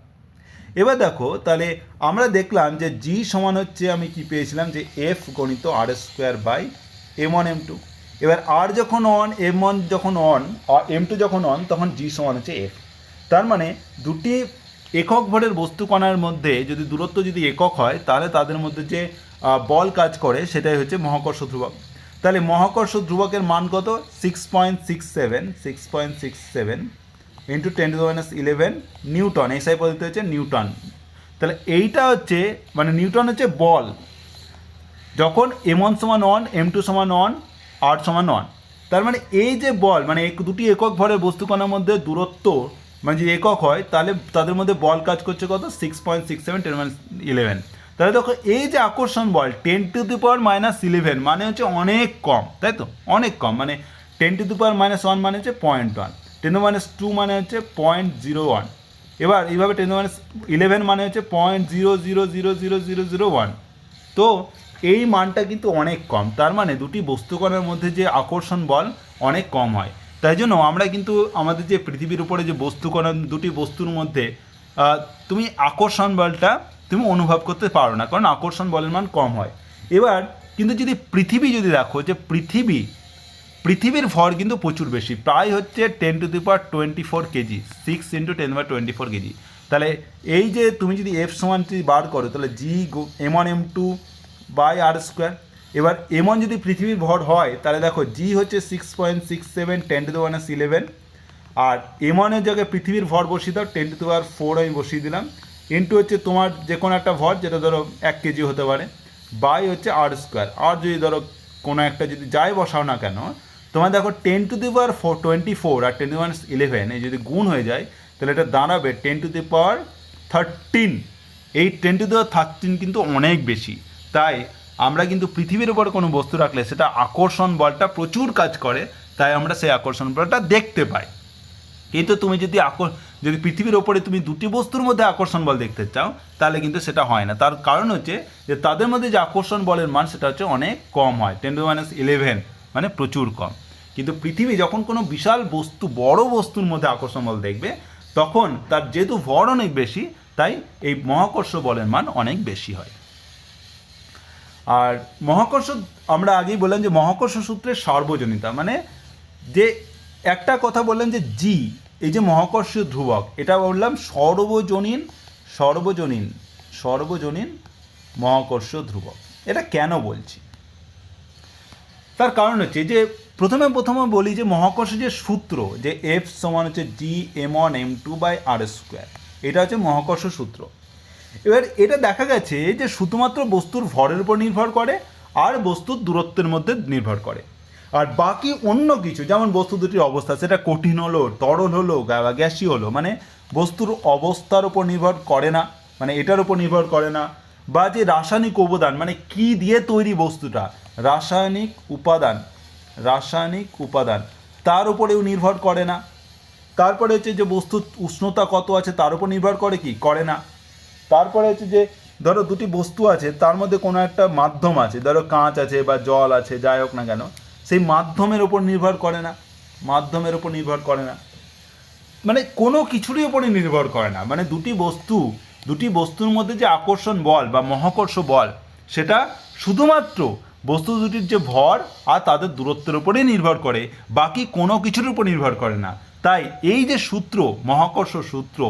এবার দেখো তাহলে আমরা দেখলাম যে জি সমান হচ্ছে, আমি কি পেয়েছিলাম যে এফ গণিত আর square by M one M two. এবার আর যখন অন, এম ওয়ান যখন অন, এম টু যখন অন, তখন জি সমান হচ্ছে এফ। তার মানে দুটি একক ভরের বস্তু কণার মধ্যে যদি দূরত্ব যদি একক হয়, তাহলে তাদের মধ্যে যে বল কাজ করে সেটাই হচ্ছে মহাকর্ষ ধ্রুবক। তাহলে মহাকর্ষ ধ্রুবকের মান কত, 6.67 ইন্টু 10⁻11 নিউটন, এসআই পদ্ধতি হচ্ছে নিউটন। তাহলে এইটা হচ্ছে মানে নিউটন হচ্ছে বল, যখন এম ওয়ান সমান অন, এম টু সমান অন, আর সমান অন। তার মানে এই যে বল, মানে দুটি একক ভরের বস্তুকণার মধ্যে দূরত্ব মানে যদি একক হয়, তাহলে তাদের মধ্যে বল কাজ করছে কত, 6.67 10⁻11। তাহলে দেখো এই যে আকর্ষণ বল 10⁻⁻11 মানে হচ্ছে অনেক কম, তাই তো, অনেক কম, মানে 10⁻⁻1 মানে হচ্ছে 0.1, 10⁻2 মানে হচ্ছে 0.01, এবার এইভাবে 10⁻11 মানে হচ্ছে 0.000001। তো এই মানটা কিন্তু অনেক কম, তার মানে দুটি বস্তুকণার মধ্যে যে আকর্ষণ বল অনেক কম হয়। তাই জন্য আমরা কিন্তু আমাদের যে পৃথিবীর উপরে যে বস্তুকণা, দুটি বস্তুর মধ্যে তুমি আকর্ষণ বলটা তুমি অনুভব করতে পারো না, কারণ আকর্ষণ বলের মান কম হয়। এবার কিন্তু যদি পৃথিবী যদি দেখো, যে পৃথিবীর ভর কিন্তু প্রচুর বেশি, প্রায় হচ্ছে 10⁻24 কেজি, 6 × 10⁻24 কেজি। তাহলে এই যে তুমি যদি এফ সমান যদি বার করো, তাহলে G M one M two by R square. এবার এম ওয়ান যদি পৃথিবীর ভর হয়, তাহলে দেখো জি হচ্ছে 6.67 10⁻11, আর এম ওয়ানের জায়গায় পৃথিবীর ভর বসিয়ে দাও, 10⁻4 আমি বসিয়ে দিলাম, ইন্টু হচ্ছে তোমার যে কোনো একটা ভর, যেটা ধরো 1 কেজি হতে পারে, বাই হচ্ছে আর স্কোয়ার। আর যদি ধরো কোনো একটা যদি যাই বসাও না কেন, তোমার দেখো 10⁻24 আর 10⁻11 এই যদি গুণ হয়ে যায়, তাহলে এটা দাঁড়াবে 10⁻13। এই 10⁻13 কিন্তু অনেক বেশি। তাই আমরা কিন্তু পৃথিবীর উপর কোনো বস্তু রাখলে সেটা আকর্ষণ বলটা প্রচুর কাজ করে, তাই আমরা সেই আকর্ষণ বলটা দেখতে পাই। কিন্তু তুমি যদি পৃথিবীর ওপরে তুমি দুটি বস্তুর মধ্যে আকর্ষণ বল দেখতে চাও, তাহলে কিন্তু সেটা হয় না। তার কারণ হচ্ছে যে তাদের মধ্যে যে আকর্ষণ বলের মান সেটা হচ্ছে অনেক কম হয়, 10⁻11 মানে প্রচুর কম। কিন্তু পৃথিবী যখন কোনো বিশাল বস্তু, বড় বস্তুর মধ্যে আকর্ষণ বল দেখবে, তখন তার যেহেতু ভর অনেক বেশি, তাই এই মহাকর্ষ বলের মান অনেক বেশি হয়। আর মহাকর্ষ, আমরা আগেই বললাম যে মহাকর্ষ সূত্রের সার্বজনীনতা, মানে যে একটা কথা বললাম যে জি, এই যে মহাকর্ষীয় ধ্রুবক, এটা বললাম সর্বজনীন মহাকর্ষীয় ধ্রুবক। এটা কেন বলছি, তার কারণ হচ্ছে যে প্রথমে বলি যে মহাকর্ষ যে সূত্র, যে এফ সমান হচ্ছে G m1m2/r², এটা হচ্ছে মহাকর্ষ সূত্র। এবার এটা দেখা গেছে যে শুধুমাত্র বস্তুর ভরের উপর নির্ভর করে আর বস্তুর দূরত্বের মধ্যে নির্ভর করে, আর বাকি অন্য কিছু যেমন বস্তু দুটির অবস্থা, সেটা কঠিন হলো, তরল হলো বা গ্যাসীয় হলো, মানে বস্তুর অবস্থার উপর নির্ভর করে না, মানে এটার উপর নির্ভর করে না, বা যে রাসায়নিক উপাদান, মানে কি দিয়ে তৈরি বস্তুটা, রাসায়নিক উপাদান তার উপরেও নির্ভর করে না। তারপরে হচ্ছে যে বস্তুর উষ্ণতা কত আছে তার উপর নির্ভর করে কি, করে না। তারপরে হচ্ছে যে ধরো দুটি বস্তু আছে, তার মধ্যে কোনো একটা মাধ্যম আছে, ধরো কাঁচ আছে বা জল আছে, যাই হোক না কেন, সেই মাধ্যমের ওপর নির্ভর করে না, মানে কোনো কিছুরই ওপরই নির্ভর করে না। মানে দুটি বস্তুর মধ্যে যে আকর্ষণ বল বা মহাকর্ষ বল, সেটা শুধুমাত্র বস্তু দুটির যে ভর আর তাদের দূরত্বের উপরেই নির্ভর করে, বাকি কোনো কিছুর উপর নির্ভর করে না। তাই এই যে সূত্র, মহাকর্ষ সূত্র,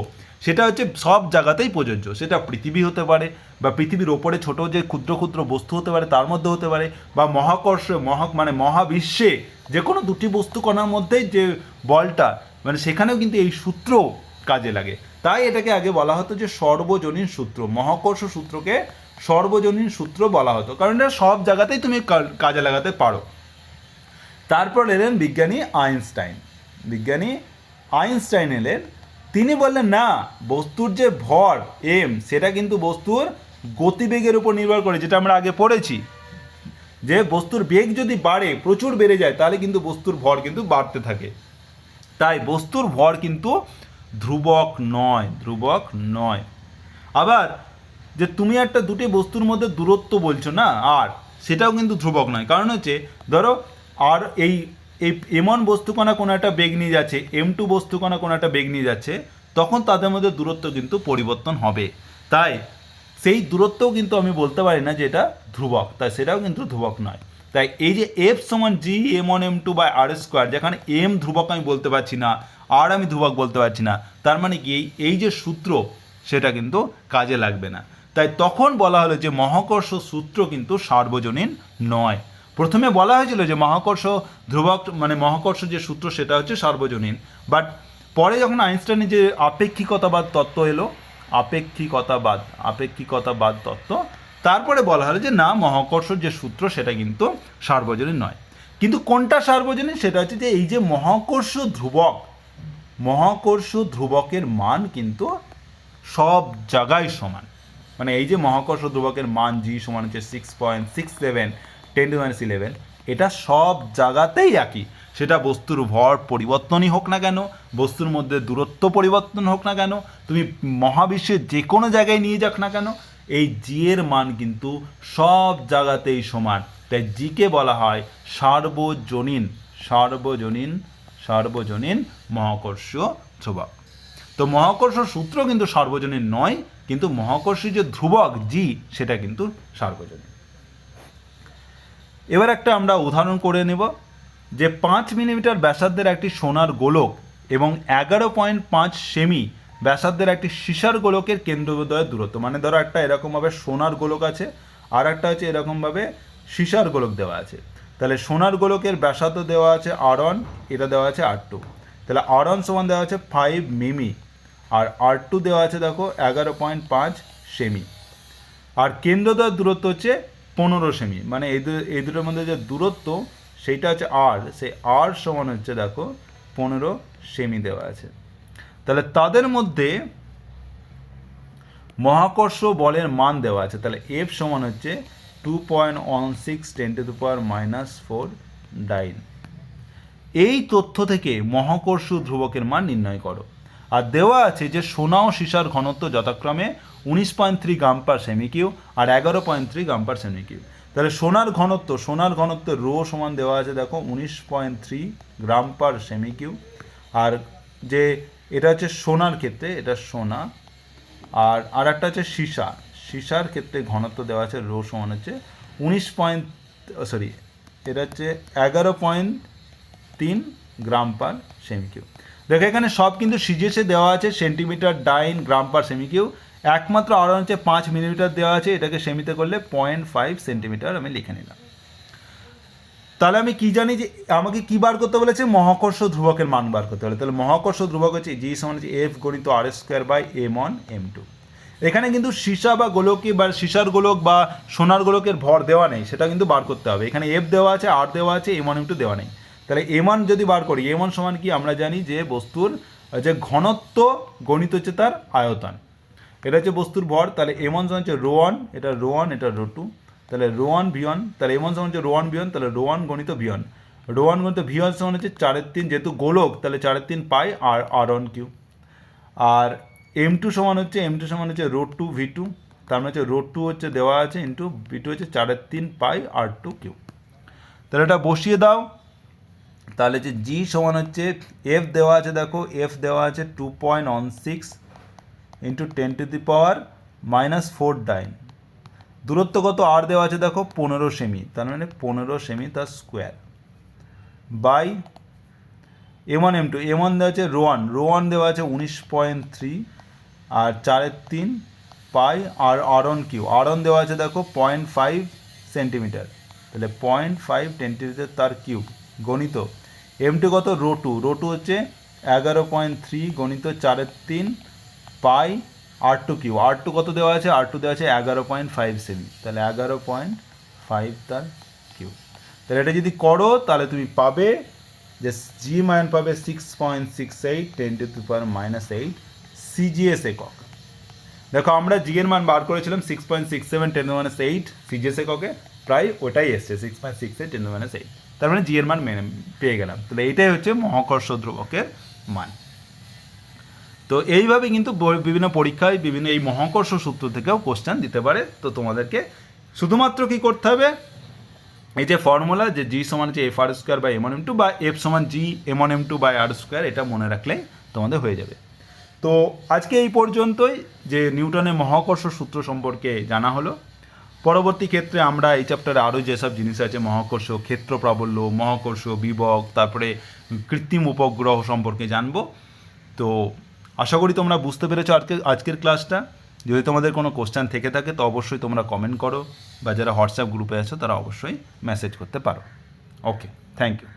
সেটা হচ্ছে সব জায়গাতেই প্রযোজ্য। সেটা পৃথিবী হতে পারে, বা পৃথিবীর ওপরে ছোট যে ক্ষুদ্র ক্ষুদ্র বস্তু হতে পারে তার মধ্যে হতে পারে, বা মানে মহাবিশ্বে যে কোনো দুটি বস্তু কণার মধ্যেই যে বলটা, মানে সেখানেও কিন্তু এই সূত্র কাজে লাগে। তাই এটাকে আগে বলা হতো যে সর্বজনীন সূত্র, মহাকর্ষ সূত্রকে সর্বজনীন সূত্র বলা হতো, কারণ এটা সব জায়গাতেই তুমি কাজে লাগাতে পারো। তারপর এলেন বিজ্ঞানী আইনস্টাইন এলেন। তিনি বললেন না, বস্তুর যে ভর এম, সেটা কিন্তু বস্তুর গতিবেগের উপর নির্ভর করে, যেটা আমরা আগে পড়েছি, যে বস্তুর বেগ যদি বাড়ে, প্রচুর বেড়ে যায়, তাহলে কিন্তু বস্তুর ভর কিন্তু বাড়তে থাকে। তাই বস্তুর ভর কিন্তু ধ্রুবক নয়। আবার যে তুমি একটা দুটি বস্তুর মধ্যে দূরত্ব বলছো না, আর সেটাও কিন্তু ধ্রুবক নয়। কারণ হচ্ছে ধরো আর এই M1 বস্তুকণা কোনো একটা বেগ নিয়ে যাচ্ছে, M2 বস্তুকণা কোনো একটা বেগ নিয়ে যাচ্ছে, তখন তাদের মধ্যে দূরত্ব কিন্তু পরিবর্তন হবে। তাই সেই দূরত্বও কিন্তু আমি বলতে পারি না যে এটা ধ্রুবক, তাই সেটাও কিন্তু ধ্রুবক নয়। তাই এই যে F সমান G m1m2/r², যেখানে M ধ্রুবক আমি বলতে পারছি না, আর আমি ধ্রুবক বলতে পারছি না, তার মানে কি এই যে সূত্র, সেটা কিন্তু কাজে লাগবে না। তাই তখন বলা হলো যে মহাকর্ষ সূত্র কিন্তু সার্বজনীন নয়। প্রথমে বলা হয়েছিল যে মহাকর্ষ ধ্রুবক, মানে মহাকর্ষ যে সূত্র সেটা হচ্ছে সার্বজনীন, বাট পরে যখন আইনস্টাইনের যে আপেক্ষিকতাবাদ তত্ত্ব এলো, আপেক্ষিকতাবাদ তত্ত্ব, তারপরে বলা হলো যে না, মহাকর্ষ যে সূত্র সেটা কিন্তু সার্বজনীন নয়। কিন্তু কোনটা সার্বজনীন, সেটা হচ্ছে যে এই যে মহাকর্ষ ধ্রুবকের মান কিন্তু সব জায়গায় সমান। মানে এই যে মহাকর্ষ ধ্রুবকের মান জি সমান হচ্ছে 6.67 10⁻11, এটা সব জায়গাতেই একই। সেটা বস্তুর ভর পরিবর্তনই হোক না কেন, বস্তুর মধ্যে দূরত্ব পরিবর্তন হোক না কেন, তুমি মহাবিশ্বের যে কোনো জায়গায় নিয়ে যাক না কেন, এই জি এর মান কিন্তু সব জায়গাতেই সমান। তাই জিকে বলা হয় সার্বজনীন মহাকর্ষীয় ধ্রুবক। তো মহাকর্ষ সূত্র কিন্তু সার্বজনীন নয়, কিন্তু মহাকর্ষীয় যে ধ্রুবক জি, সেটা কিন্তু সার্বজনীন। এবার একটা আমরা উদাহরণ করে নেব, যে 5 মিলিমিটার ব্যাসার্ধের একটি সোনার গোলক এবং 11.5 সেমি ব্যাসার্ধের একটি সীসার গোলকের কেন্দ্রদ্বয়ের দূরত্ব, মানে ধরো একটা এরকমভাবে সোনার গোলক আছে, আর একটা হচ্ছে এরকমভাবে সীসার গোলক দেওয়া আছে। তাহলে সোনার গোলকের ব্যাসার্ধ দেওয়া আছে R1, এটা দেওয়া আছে R2। তাহলে R1 সমান দেওয়া আছে 5 মিমি, আর R2 দেওয়া আছে দেখো 11.5 সেমি, আর কেন্দ্রদ্বয়ের দূরত্ব হচ্ছে 15 সেমি। মানে এই দুটোর মধ্যে যে দূরত্ব সেইটা হচ্ছে আর, সেই আর সমান হচ্ছে দেখো 15 সেমি দেওয়া আছে। তাহলে তাদের মধ্যে মহাকর্ষ বলের মান দেওয়া আছে। তাহলে এফ সমান হচ্ছে 2.16 10⁻⁻4 ডাইন। এই তথ্য থেকে মহাকর্ষ ধ্রুবকের মান নির্ণয় করো। আর দেওয়া আছে যে সোনা ও সীসার ঘনত্ব যথাক্রমে 19.3 গ্রাম পার সেমি কিউ আর 11.3 গ্রাম পার সেমি কিউ। তাহলে সোনার ঘনত্ব রো সমান দেওয়া আছে দেখো 19.3 গ্রাম পার সেমি কিউ। আর যে এটা হচ্ছে সোনার ক্ষেত্রে, এটা সোনা, আর একটা হচ্ছে সীসার ক্ষেত্রে ঘনত্ব দেওয়া আছে রো সমান হচ্ছে 11.3 গ্রাম পার সেমি কিউ। দেখো এখানে সব কিন্তু সিজিএসে দেওয়া আছে সেন্টিমিটার ডাইন গ্রাম পার সেমি কিউ, একমাত্র আর হচ্ছে 5 মিলিমিটার দেওয়া আছে, এটাকে সেমিতে করলে 0.5 সেন্টিমিটার আমি লিখে নিলাম। তাহলে আমি কি জানি যে আমাকে কি বার করতে বলেছে, মহাকর্ষ ধ্রুবকের মান বার করতে বলে। তাহলে মহাকর্ষ ধ্রুবক হচ্ছে জি সমান হচ্ছে এফ গণিত আর স্কোয়ার বাই m1 m2। এখানে কিন্তু সীসা বা গোলকে বা সীসার গোলক বা সোনার গোলকের ভর দেওয়া নেই, সেটা কিন্তু বার করতে হবে। এখানে এফ দেওয়া আছে, আর দেওয়া আছে, m1 m2 দেওয়া নেই। তাহলে m1 যদি বার করি, m1 সমান কি আমরা জানি যে বস্তুর যে ঘনত্ব গণিত হচ্ছে তার আয়তন, এটা হচ্ছে বস্তুর ভর। তাহলে m1 সমান হচ্ছে ρ1, এটা ρ1, এটা ρ2, তাহলে ρ1 v1, তাহলে m1 সমান হচ্ছে ρ1 v1, তাহলে ρ1 গণিত v1, ρ1 গণিত v1 সমান হচ্ছে 4/3, যেহেতু গোলক তাহলে 4/3 পাই আর r1 কিউ। আর m2 সমান হচ্ছে ρ2 v2, তার মানে হচ্ছে ρ2 হচ্ছে দেওয়া আছে ইন্টু v2 হচ্ছে 4/3 পাই r2 কিউ। তাহলে এটা বসিয়ে দাও, তাহলে যে জি সমান হচ্ছে এফ দেওয়া আছে, দেখো এফ দেওয়া আছে 2.16 ইন্টু 10⁻⁻4 ডাইন। দূরত্ব কত আর দেওয়া আছে দেখো 15 সেমি, তার মানে 15 সেমি তার square by m1 m2, m1 দেওয়া আছে রো ওয়ান দেওয়া আছে 19.3 আর 4/3 পাই আর r1 কিউ, r1 দেওয়া আছে দেখো 0.5 সেন্টিমিটার, তাহলে 0.5 সেন্টিমিটার তার কিউব গণিত m2 কত রো টু হচ্ছে 11.3 গণিত 4/3 পাই r2 কিউ, r2 কত দেওয়া আছে, r2 দেওয়া আছে 11.5 সেমি, তাহলে 11.5 তার কিউ। তাহলে এটা যদি করো তাহলে তুমি পাবে যে জি মান পাবে 6.68 10⁻⁻8 সিজিএস একক। দেখো আমরা জি এর মান বার করেছিলাম 6.67 10⁻⁸ সিজিএস এককে, প্রায় ওটাই এসছে 6.68 10⁻⁸। তার মানে জি এর মান পেয়ে গেলাম। তাহলে এইটাই হচ্ছে মহাকর্ষ ধ্রুবকের মান। তো এইভাবে কিন্তু বিভিন্ন পরীক্ষায় বিভিন্ন এই মহাকর্ষ সূত্র থেকেও কোশ্চেন দিতে পারে। তো তোমাদেরকে শুধুমাত্র কি করতে হবে, এই যে ফর্মুলা যে জি সমান হচ্ছে F R square by m1 m2 বা এফ সমান জি m1 m2 by R square, এটা মনে রাখলেই তোমাদের হয়ে যাবে। তো আজকে এই পর্যন্তই যে নিউটনের মহাকর্ষ সূত্র সম্পর্কে জানা হলো। পরবর্তী ক্ষেত্রে আমরা এই চ্যাপ্টারে আরও যেসব জিনিস আছে, মহাকর্ষ ক্ষেত্র প্রাবল্য, মহাকর্ষ বিভব, তারপরে কৃত্রিম উপগ্রহ সম্পর্কে জানবো। তো আশা করি তোমরা বুঝতে পেরেছো আজকের ক্লাসটা। যদি তোমাদের কোনো কোশ্চেন থেকে থাকে তো অবশ্যই তোমরা কমেন্ট করো, বা যারা হোয়াটসঅ্যাপ গ্রুপে আছো তারা অবশ্যই মেসেজ করতে পারো। ওকে, থ্যাংক ইউ।